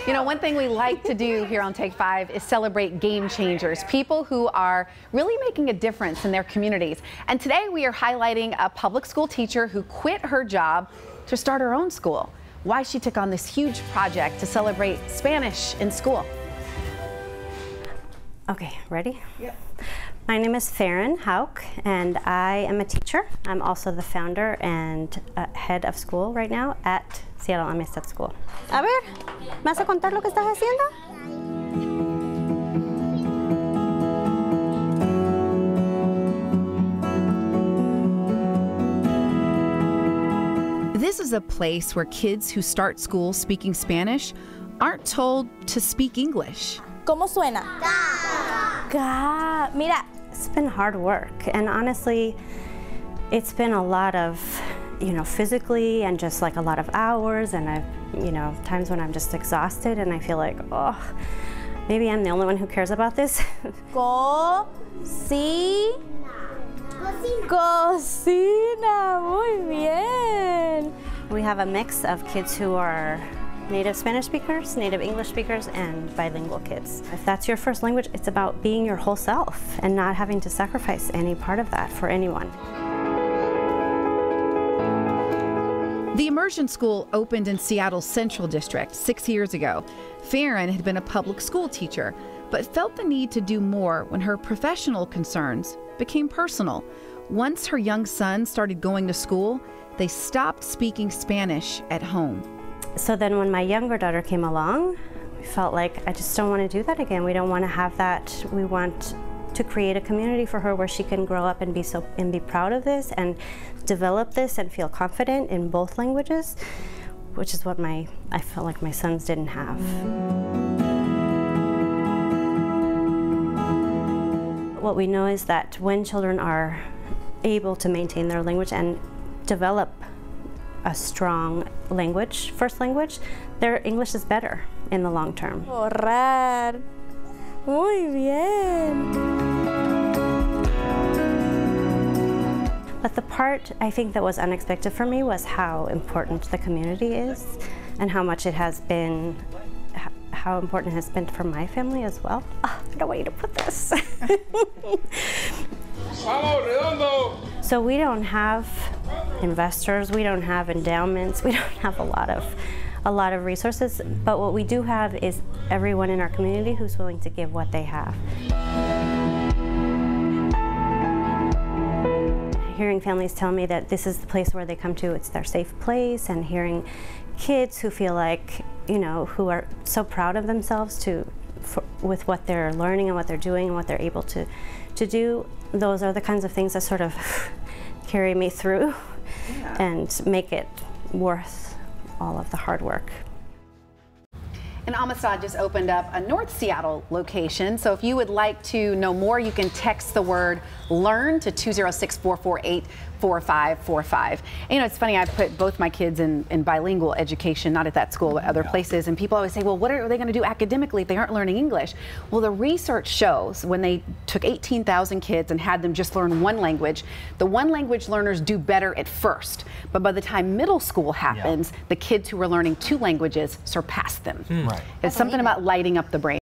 You know, one thing we like to do here on Take 5 is celebrate game changers, people who are really making a difference in their communities. And today we are highlighting a public school teacher who quit her job to start her own school. Why she took on this huge project to celebrate Spanish in school. Okay, ready? Yep. My name is Farron Hauk, and I am a teacher. I'm also the founder and head of school right now at Seattle Amistad School. A ver, ¿me vas a contar lo que estás haciendo? This is a place where kids who start school speaking Spanish aren't told to speak English. ¿Cómo suena? Ga. Mira. It's been hard work, and honestly, it's been a lot of, physically and just like a lot of hours, and I've, times when I'm just exhausted and I feel like, oh, maybe I'm the only one who cares about this. Cocina. Cocina, muy bien. We have a mix of kids who are native Spanish speakers, native English speakers, and bilingual kids. If that's your first language, it's about being your whole self and not having to sacrifice any part of that for anyone. The immersion school opened in Seattle's Central District 6 years ago. Farron had been a public school teacher, but felt the need to do more when her professional concerns became personal. Once her young son started going to school, they stopped speaking Spanish at home. So then when my younger daughter came along, we felt like I just don't want to do that again. We don't want to have that. We want to create a community for her where she can grow up and be proud of this and develop this and feel confident in both languages, which is what I felt like my sons didn't have. What we know is that when children are able to maintain their language and develop a strong language, first language, their English is better in the long term. Borrar. Muy bien. But the part I think that was unexpected for me was how important the community is and how much it has been, how important it has been for my family as well. Oh, I don't want you to put this. So we don't have investors, we don't have endowments, we don't have a lot of resources, but what we do have is everyone in our community who's willing to give what they have. Hearing families tell me that this is the place where they come to, it's their safe place, and hearing kids who feel like, who are so proud of themselves with what they're learning and what they're doing and what they're able to do, those are the kinds of things that sort of carry me through and make it worth all of the hard work. And Amistad just opened up a North Seattle location. So if you would like to know more, you can text the word LEARN to 206-448-4545. And it's funny, I put both my kids in bilingual education, not at that school, but other places. And people always say, well, what are they going to do academically if they aren't learning English? Well, the research shows when they took 18,000 kids and had them just learn one language, the one language learners do better at first. But by the time middle school happens, the kids who were learning two languages surpass them. Right. It's something about lighting up the brain.